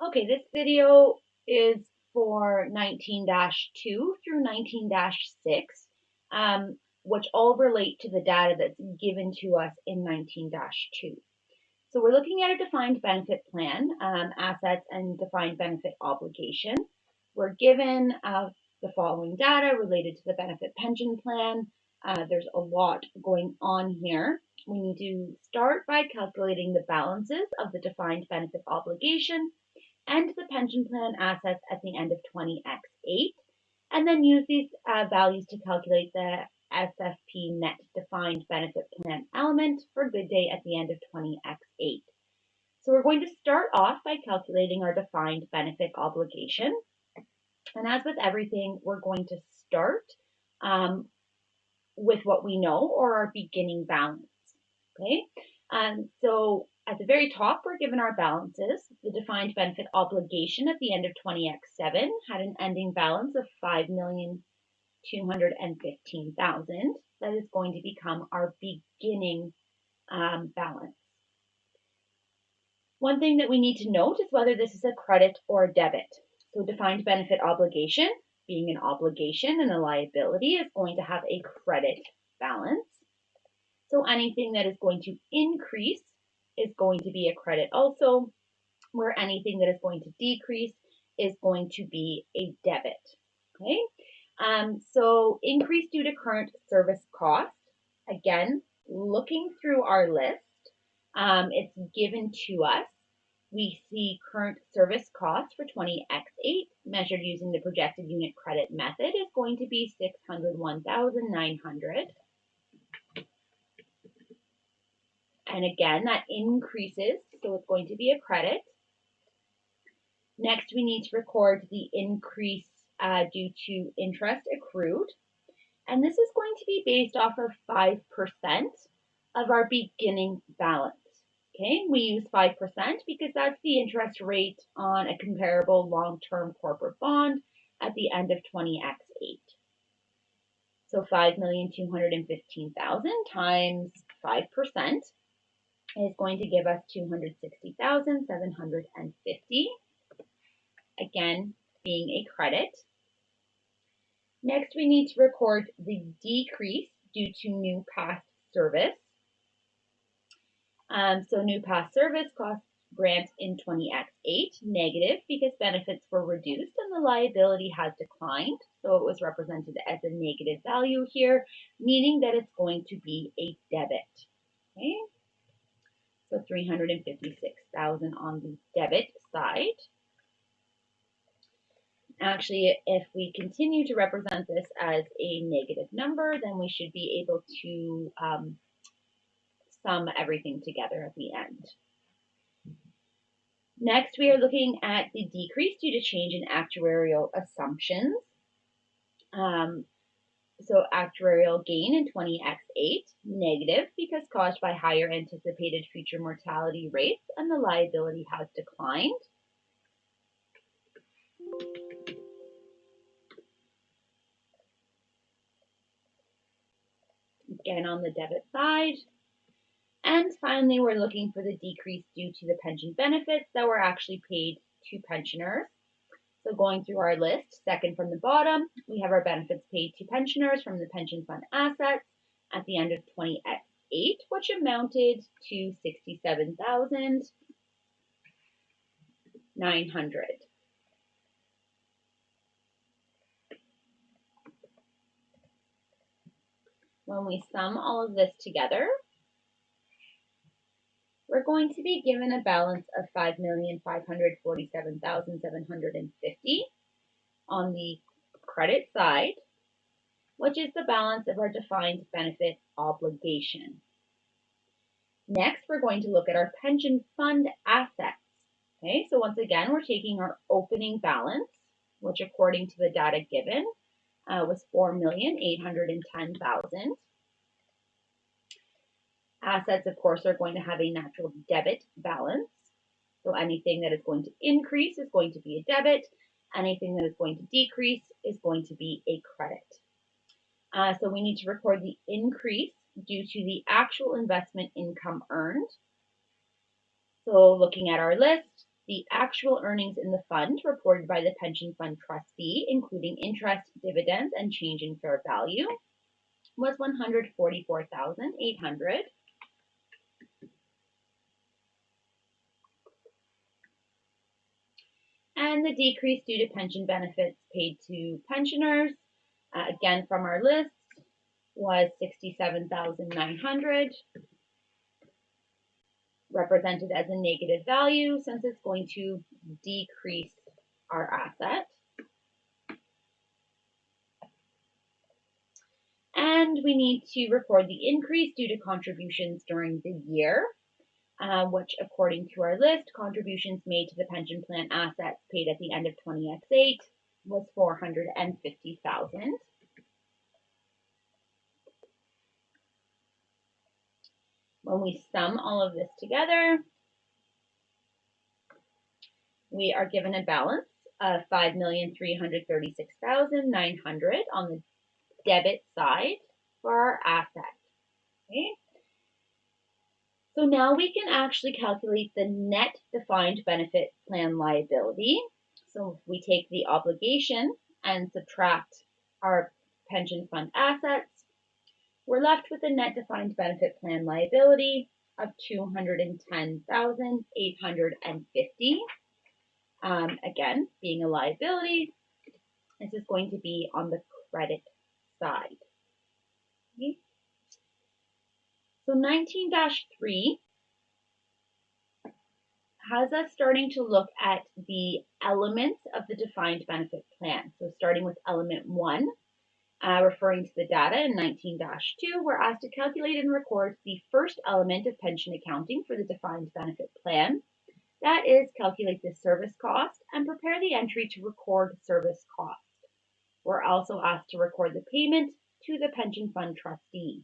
Okay, this video is for 19-2 through 19-6, which all relate to the data that's given to us in 19-2. So we're looking at a defined benefit plan, assets and defined benefit obligation. We're given the following data related to the benefit pension plan. There's a lot going on here. We need to start by calculating the balances of the defined benefit obligation and the pension plan assets at the end of 20x8, and then use these values to calculate the SFP net defined benefit plan element for good day at the end of 20x8. So we're going to start off by calculating our defined benefit obligation. And as with everything, we're going to start with what we know, or our beginning balance. Okay, so at the very top, we're given our balances. The defined benefit obligation at the end of 20x7 had an ending balance of $5,215,000. That is going to become our beginning balance. One thing that we need to note is whether this is a credit or a debit. So defined benefit obligation, being an obligation and a liability, is going to have a credit balance. So anything that is going to increase is going to be a credit also, where anything that is going to decrease is going to be a debit. Okay, so increase due to current service cost. Again, looking through our list, it's given to us. We see current service cost for 20x8 measured using the projected unit credit method is going to be $601,900. And again, that increases, so it's going to be a credit. Next, we need to record the increase due to interest accrued. And this is going to be based off of 5% of our beginning balance. Okay, we use 5% because that's the interest rate on a comparable long-term corporate bond at the end of 20x8. So 5,215,000 times 5% is going to give us 260,750. Again, being a credit. Next, we need to record the decrease due to new past service. So new past service cost grant in 20x8 negative because benefits were reduced and the liability has declined. So it was represented as a negative value here, meaning that it's going to be a debit. Okay. So 356,000 on the debit side. Actually, if we continue to represent this as a negative number, then we should be able to sum everything together at the end. Next, we are looking at the decrease due to change in actuarial assumptions. So actuarial gain in 20x8, negative because caused by higher anticipated future mortality rates and the liability has declined. Again, on the debit side. And finally, we're looking for the decrease due to the pension benefits that were actually paid to pensioners. So going through our list, second from the bottom, we have our benefits paid to pensioners from the pension fund assets at the end of 20x8, which amounted to 67,900. When we sum all of this together, we're going to be given a balance of 5,547,750 on the credit side, which is the balance of our defined benefit obligation. Next, we're going to look at our pension fund assets. Okay, so once again, we're taking our opening balance, which according to the data given was 4,810,000. Assets, of course, are going to have a natural debit balance. So anything that is going to increase is going to be a debit. Anything that is going to decrease is going to be a credit. So we need to record the increase due to the actual investment income earned. So looking at our list, The actual earnings in the fund reported by the pension fund trustee, including interest, dividends, and change in fair value, was $144,800. And the decrease due to pension benefits paid to pensioners, again from our list, was $67,900, represented as a negative value since it's going to decrease our asset. And we need to record the increase due to contributions during the year, which according to our list, contributions made to the pension plan assets paid at the end of 20X8 was $450,000. When we sum all of this together, we are given a balance of $5,336,900 on the debit side for our asset. Okay. So now we can actually calculate the net defined benefit plan liability. So if we take the obligation and subtract our pension fund assets, we're left with a net defined benefit plan liability of $210,850. Again, being a liability, this is going to be on the credit side. Okay. So 19-3 has us starting to look at the elements of the defined benefit plan. So starting with element 1, referring to the data in 19-2, we're asked to calculate and record the first element of pension accounting for the defined benefit plan. That is, calculate the service cost and prepare the entry to record service cost. We're also asked to record the payment to the pension fund trustee.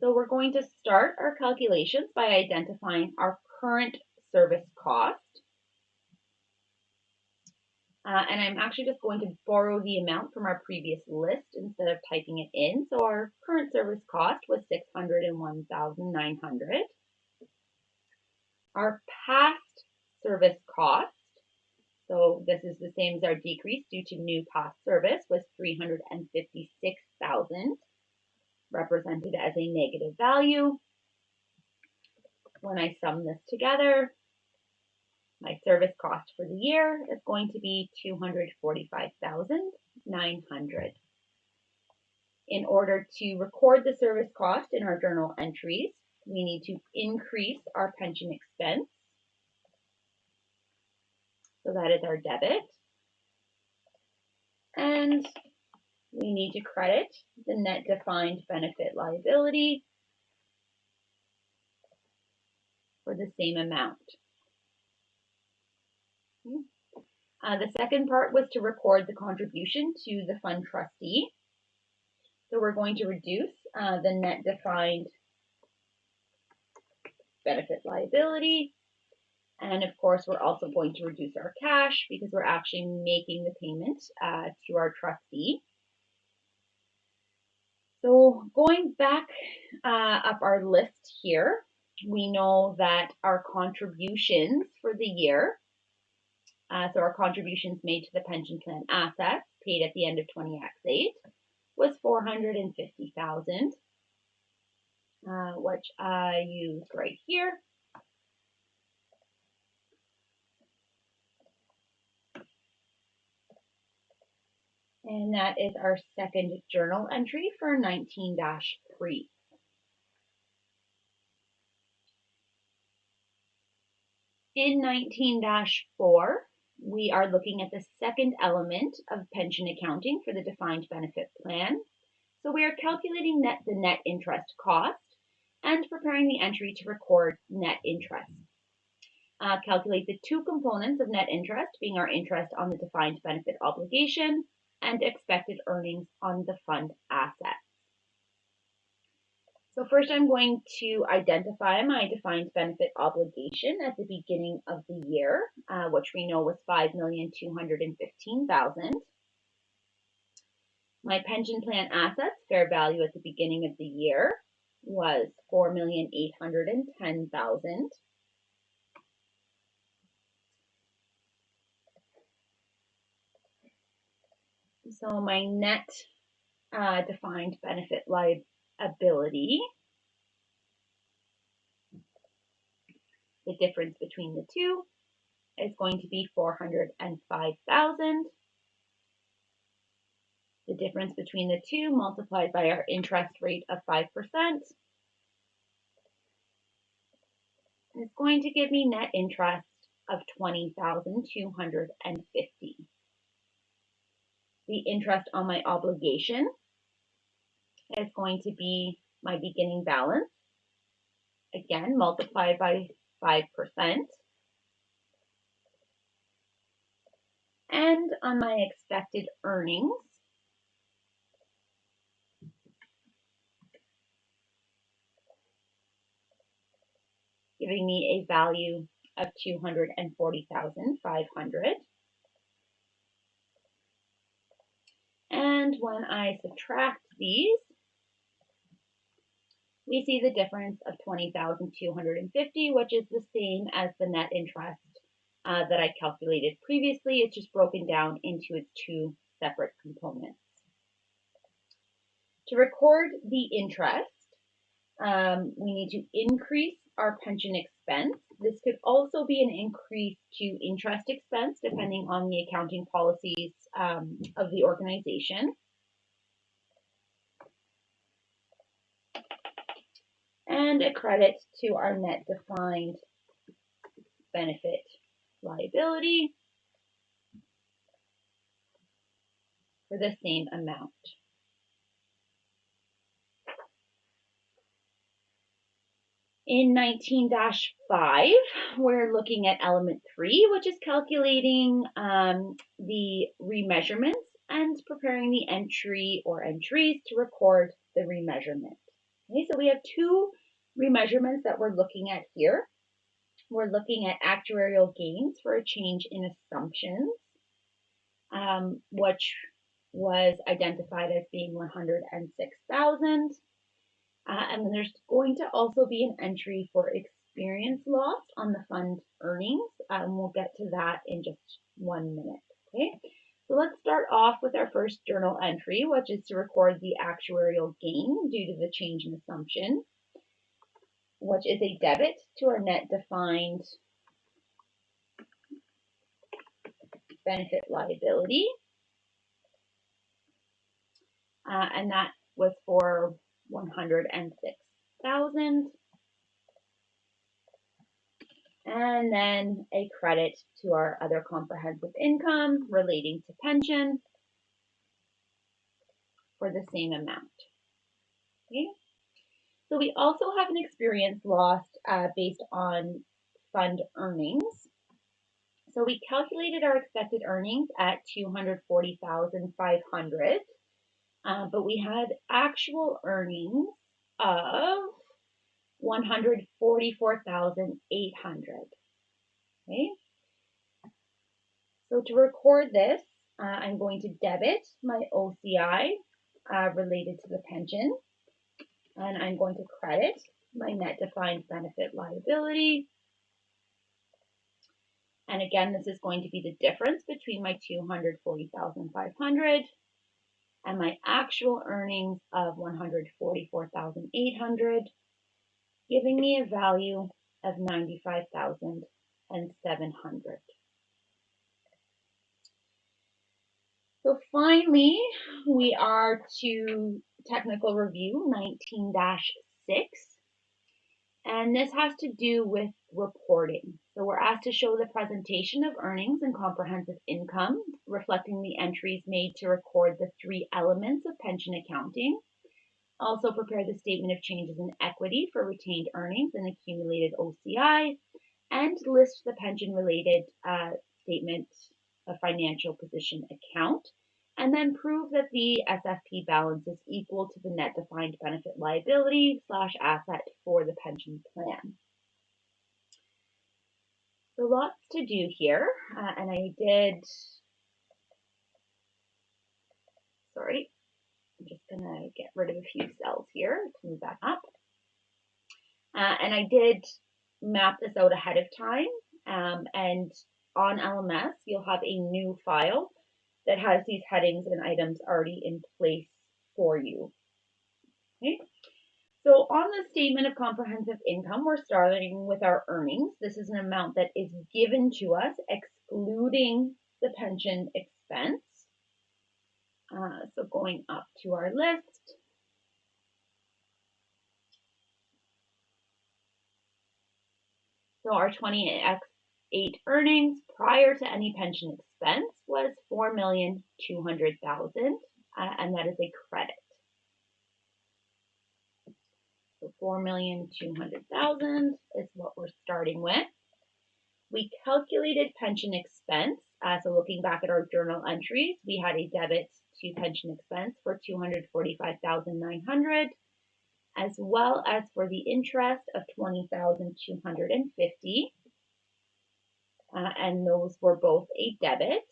So we're going to start our calculations by identifying our current service cost. And I'm actually just going to borrow the amount from our previous list instead of typing it in. So our current service cost was $601,900. Our past service cost, so this is the same as our decrease due to new past service, was $356,000, represented as a negative value. When I sum this together, my service cost for the year is going to be $245,900. In order to record the service cost in our journal entries, we need to increase our pension expense. So that is our debit. And we need to credit the net defined benefit liability for the same amount. The second part was to record the contribution to the fund trustee. So we're going to reduce the net defined benefit liability. And of course, we're also going to reduce our cash because we're actually making the payment to our trustee. So going back up our list here, we know that our contributions for the year, so our contributions made to the pension plan assets paid at the end of 20X8 was $450,000, which I used right here. And that is our second journal entry for 19-3. In 19-4, we are looking at the second element of pension accounting for the defined benefit plan. So we are calculating the net interest cost and preparing the entry to record net interest. Calculate the two components of net interest, being our interest on the defined benefit obligation and expected earnings on the fund asset. So first I'm going to identify my defined benefit obligation at the beginning of the year, which we know was $5,215,000. My pension plan assets fair value at the beginning of the year was $4,810,000. So my net defined benefit liability, the difference between the two, is going to be 405,000. The difference between the two multiplied by our interest rate of 5% is going to give me net interest of 20,250. The interest on my obligation is going to be my beginning balance, again multiplied by 5%. And on my expected earnings, giving me a value of 240,500. And when I subtract these, we see the difference of 20,250, which is the same as the net interest that I calculated previously. It's just broken down into its two separate components. To record the interest, we need to increase our pension expense. This could also be an increase to interest expense depending on the accounting policies of the organization. And a credit to our net defined benefit liability for the same amount. In 19-5, we're looking at element 3, which is calculating the remeasurements and preparing the entry or entries to record the remeasurement. Okay, so we have two remeasurements that we're looking at here. We're looking at actuarial gains for a change in assumptions, which was identified as being 106,000. And then there's going to also be an entry for experience loss on the fund earnings. We'll get to that in just 1 minute. Okay, so let's start off with our first journal entry, which is to record the actuarial gain due to the change in assumption, which is a debit to our net defined benefit liability. And that was for 106,000. And then a credit to our other comprehensive income relating to pension for the same amount. Okay. So we also have an experience loss based on fund earnings. So we calculated our expected earnings at 240,500, but we had actual earnings of 144,800. Okay. So to record this, I'm going to debit my OCI related to the pension, and I'm going to credit my net defined benefit liability. And again, this is going to be the difference between my 240,500 and my actual earnings of 144,800, giving me a value of 95,700. So finally, we are to technical review 19-6, and this has to do with reporting. So we're asked to show the presentation of earnings and comprehensive income, reflecting the entries made to record the three elements of pension accounting. Also prepare the statement of changes in equity for retained earnings and accumulated OCI, and list the pension-related statement of financial position account, and then prove that the SFP balance is equal to the net defined benefit liability / asset for the pension plan. So lots to do here, and I'm just gonna get rid of a few cells here to move that up. And I did map this out ahead of time, and on LMS, you'll have a new file that has these headings and items already in place for you. Okay. So on the statement of comprehensive income, we're starting with our earnings. This is an amount that is given to us, excluding the pension expense. So going up to our list. So our 28 earnings prior to any pension expense was $4,200,000, and that is a credit. So $4,200,000 is what we're starting with. We calculated pension expense. So looking back at our journal entries, we had a debit to pension expense for $245,900, as well as for the interest of $20,250, and those were both a debit.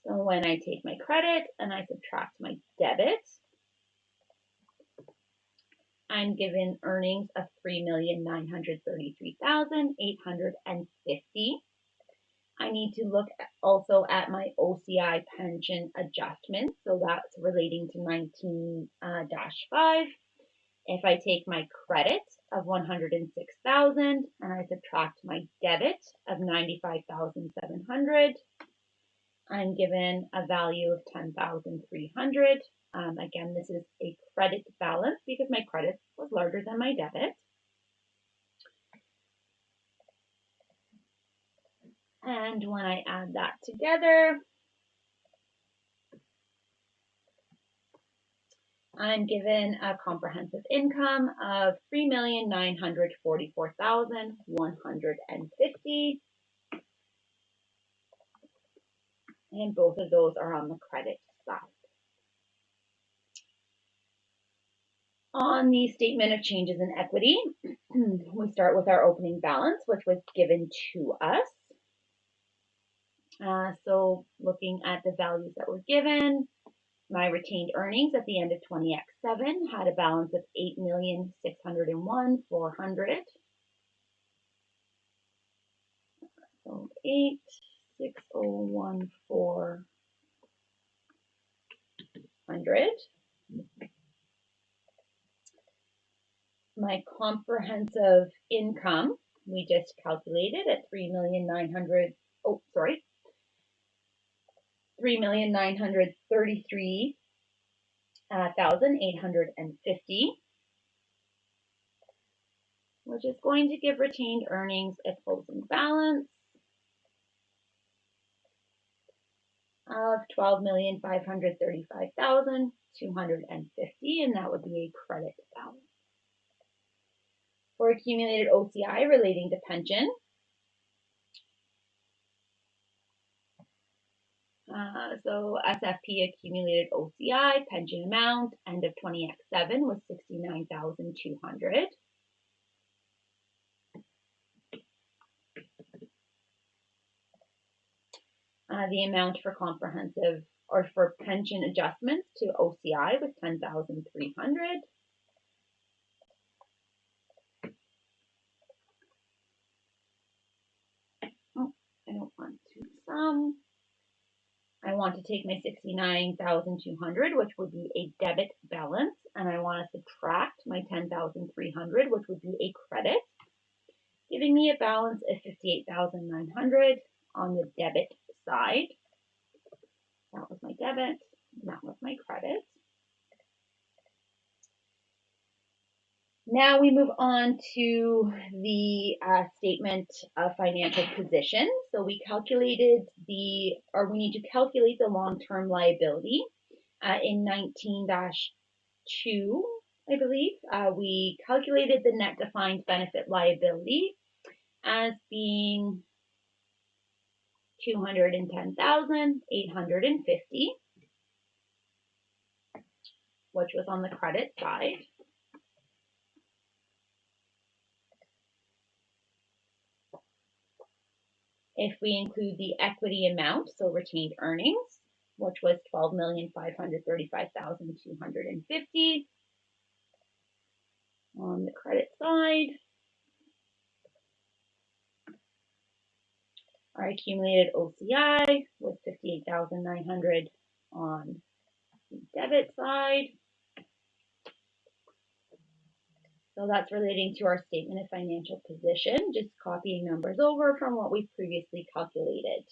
So when I take my credit and I subtract my debit, I'm given earnings of $3,933,850. I need to look also at my OCI pension adjustment. So that's relating to 19-5. If I take my credit of $106,000 and I subtract my debit of $95,700, I'm given a value of $10,300. Again, this is a credit balance because my credit was larger than my debit. And when I add that together, I'm given a comprehensive income of $3,944,150. And both of those are on the credit side. On the statement of changes in equity, we start with our opening balance, which was given to us. So looking at the values that were given, my retained earnings at the end of 20X7 had a balance of $8,601,400. So 8,601,400. My comprehensive income, we just calculated at $3,933,850, which is going to give retained earnings a closing balance of $12,535,250, and that would be a credit balance. For accumulated OCI relating to pension, so SFP accumulated OCI pension amount end of 20X7 was $69,200. The amount for comprehensive or for pension adjustments to OCI was $10,300. Oh, I don't want to sum. I want to take my $69,200, which would be a debit balance, and I want to subtract my $10,300, which would be a credit, giving me a balance of $58,900 on the debit side. That was my debit, and that was my credit. Now we move on to the statement of financial position. So we calculated we need to calculate the long-term liability in 19-2, I believe. We calculated the net defined benefit liability as being $210,850, which was on the credit side. If we include the equity amount, so retained earnings, which was $12,535,250 on the credit side, our accumulated OCI was 58,900 on the debit side. So that's relating to our statement of financial position, just copying numbers over from what we previously calculated.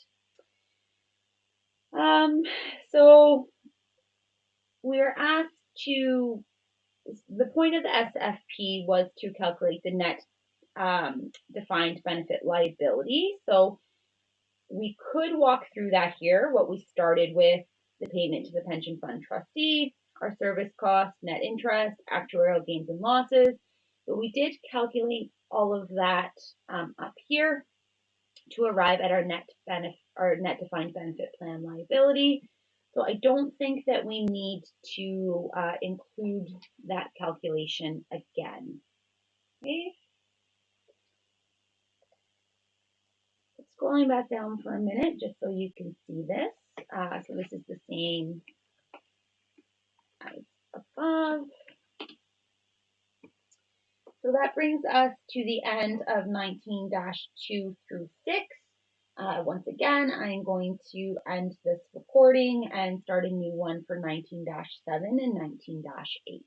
So we're asked to, the point of the SFP was to calculate the net defined benefit liability. So we could walk through that here, what we started with, the payment to the pension fund trustee, our service costs, net interest, actuarial gains and losses. But we did calculate all of that up here to arrive at our net defined benefit plan liability. So I don't think that we need to include that calculation again. Okay. Scrolling back down for a minute just so you can see this. So this is the same as above. So that brings us to the end of 19-2 through 6. Once again, I'm going to end this recording and start a new one for 19-7 and 19-8.